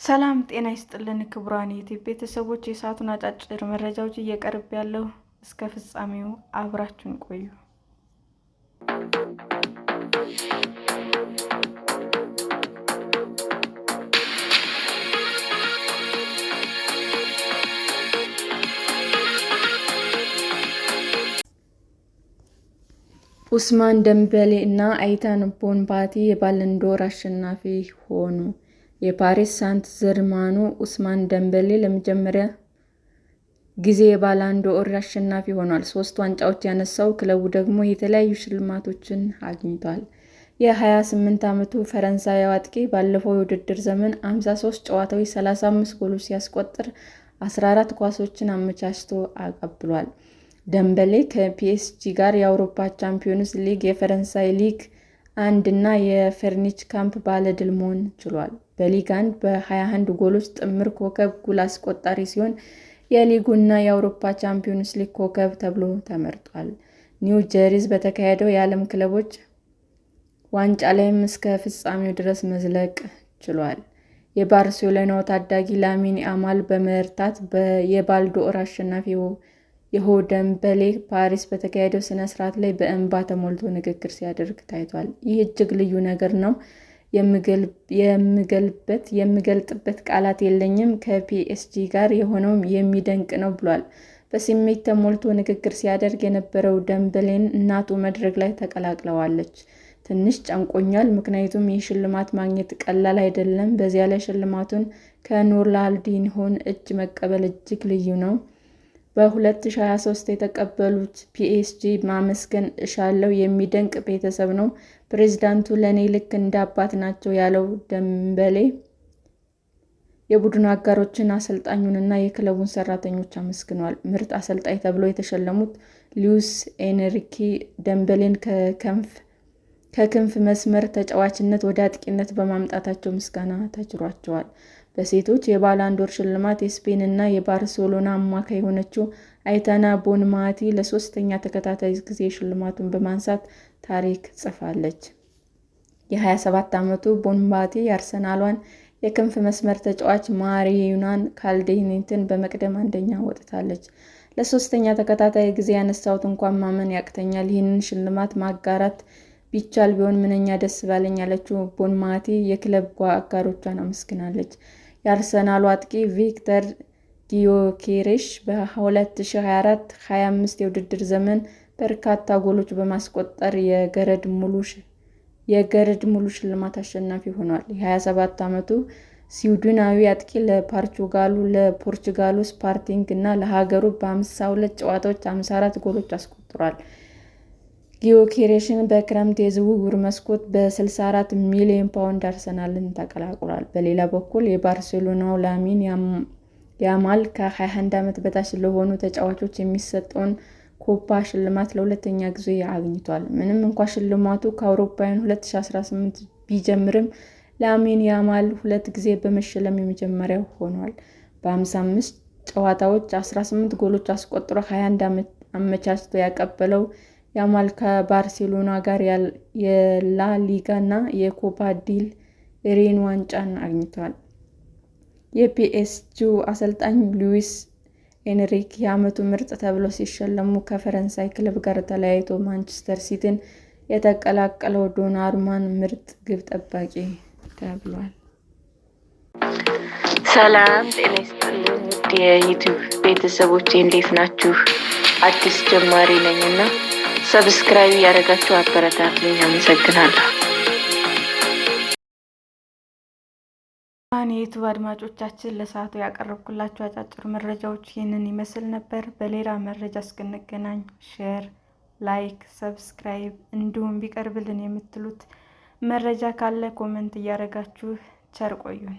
ሰላም ጤና ይስጥልን ክቡራን የዩቲዩብ ቤተሰቦች፣ የሰዓቱን አጫጭር መረጃዎች እየቀርብ ያለው እስከ ፍጻሜው አብራችሁን ቆዩ። ኡስማን ደምቤሌ እና አይታን ቦንባቲ የባለን ዶር አሸናፊ ሆኑ። የፓሪስ ሳንት-ዠርማኑ ኡስማን ደምቤሌ ለመጀመሪያ ጊዜ የባለን ዶር አሸናፊ ሆኗል። 3 ዋንጫዎች ያነሳው ክለቡ ደግሞ የተለያዩ ሽልማቶችን አግኝቷል። የ28 ዓመቱ ፈረንሳዊ አጥቂ ባለፈው የውድድር ዘመን 53 ጨዋታዎች 35 ጎሎች ሲያስቆጥር 14 ኳሶችን አመቻችቶ አቀብሏል። ደምቤሌ ከፒኤስጂ ጋር የአውሮፓ ቻምፒዮንስ ሊግ፣ የፈረንሳይ ሊግ 1 እና የፍሬንች ካፕ ባለድል መሆን ችሏል። በሊግ 1 በ21 ጎሎች ጥምር ኮከብ ጎል አስቆጣሪ ሲሆን የሊጉ እና የአውሮፓ ቻምፒዮንስ ሊግ ኮከብ ተብሎ ተመርጧል። ኒው ጀርሲ በተካሄደው የዓለም ክለቦች ዋንጫ ላይም እስከ ፍጻሜው ድረስ መዝለቅ ችሏል። የባርሴሎናው ታዳጊ ላሚን ያማል በመርታት የባለን ዶር አሸናፊ የሆነው ደምቤሌ ፓሪስ በተካሄደው ሥነ ሥርዓት ላይ በእንባ ተሞልቶ ንግግር ሲያደርግ ታይቷል። ይህ እጅግ ልዩ ነገር ነው፣ የምገልጽበት ቃላት የለኝም፣ ከፒኤስጂ ጋር የሆነው የሚደንቅ ነው ብሏል። በስሜት ተሞልቶ ንግግር ሲያደርግ የነበረው ደምቤሌን እናቱ መድረክ ላይ ተቀላቅለዋለች። ትንሽ ጨንቆኛል፣ ምክንያቱም ይህ ሽልማት ማግኘት ቀላል አይደለም። በዚያ ላይ ሽልማቱን ከሮናልዲንሆ እጅ መቀበል እጅግ ልዩ ነው። በ2023 የተቀበሉት ፒኤስጂ ማመስገን እሻለሁ። የሚደንቅ ቤተሰብ ነው። ፕሬዝዳንቱ ለእኔ ልክ እንደ አባት ናቸው ያለው ደምቤሌ የቡድን አጋሮችን፣ አሰልጣኙንና የክለቡን ሰራተኞች አመስግኗል። ምርጥ አሰልጣኝ ተብለው የተሸለሙት ሉዊስ ኤንሪኬ ደምቤሌን ከክንፍ መስመር ተጫዋችነት ወደ አጥቂነት በማምጣታቸው ምስጋና ተችሯቸዋል። በሴቶች የባለን ዶር ሽልማት የስፔን እና የባርሴሎና አማካይ የሆነችው አይታን ቦንማቲ ለ3ኛ ተከታታይ ጊዜ ሽልማቱን በማንሳት ታሪክ ጽፋለች። የ27 ዓመቱ ቦንማቲ የአርሰናሏን የክንፍ መስመር ተጫዋች ማሪዩን ካልዴኒትን በመቅደም አንደኛ ወጥታለች። ለ3ኛ ተከታታይ ጊዜ ያነሳሁት እንኳን ማመን ያቅተኛል። ይህንን ሽልማት ማጋራት ቢቻል ቢሆን ምንኛ ደስ ባለኝ ያለችው ቦንማቲ የክለብ አጋሮቿን አመስግናለች። የአርሰናሉ አጥቂ ቪክተር ጊዮኬሬሽ በ2024/25 የውድድር ዘመን በርካታ ጎሎች በማስቆጠር የገረድ ሙሉ ሽልማት አሸናፊ ሆኗል። የ27 ዓመቱ ስዊድናዊ አጥቂ ለፖርቹጋሉ ስፖርቲንግ እና ለሀገሩ በ52 ጨዋታዎች 54 ጎሎች አስቆጥሯል። ጊዮኬሬሽ በክረምት የዝውውር መስኮት በ64 ሚሊዮን ፓውንድ አርሰናልን ተቀላቅሏል። በሌላ በኩል የባርሴሎናው ላሚን ያማል ከ21 ዓመት በታች ለሆኑ ተጫዋቾች የሚሰጠውን ኮፓ ሽልማት ለ2ኛ ጊዜ አግኝቷል። ምንም እንኳን ሽልማቱ ከአውሮፓውያን 2018 ቢጀምርም ላሚን ያማል 2 ጊዜ በመሸለም የመጀመሪያው ሆኗል። በ55 ጨዋታዎች 18 ጎሎች አስቆጥሮ 21 አመቻችቶ ያቀበለው ያማል ከባርሴሎና ጋር የላ ሊጋ እና የኮፓ ዲል ሬይን ዋንጫን አግኝቷል። የፒኤስጂው አሰልጣኝ ሉዊስ ኤንሪኬ የዓመቱ ምርጥ ተብለው ሲሸለሙ ከፈረንሳይ ክለብ ጋር ተለያይቶ ማንቸስተር ሲቲን የተቀላቀለው ዶናሩማን ምርጥ ግብ ጠባቂ ተብሏል። ሰላም ጤና ይስጥልኝ ውድ የዩቲዩብ ቤተሰቦቼ እንዴት ናችሁ? አዲስ ጀማሪ ነኝ እና ሰብስክራይብ ያደረጋችሁ አበረታቱኝ። አመሰግናለሁ። የዩቲዩብ አድማጮቻችን ለሰዓቱ ያቀረብኩላችሁ አጫጭር መረጃዎች ይህንን ይመስል ነበር። በሌላ መረጃ እስክንገናኝ ሼር፣ ላይክ፣ ሰብስክራይብ እንዲሁም ቢቀርብልን የምትሉት መረጃ ካለ ኮሜንት እያደረጋችሁ ቸር ቆዩን።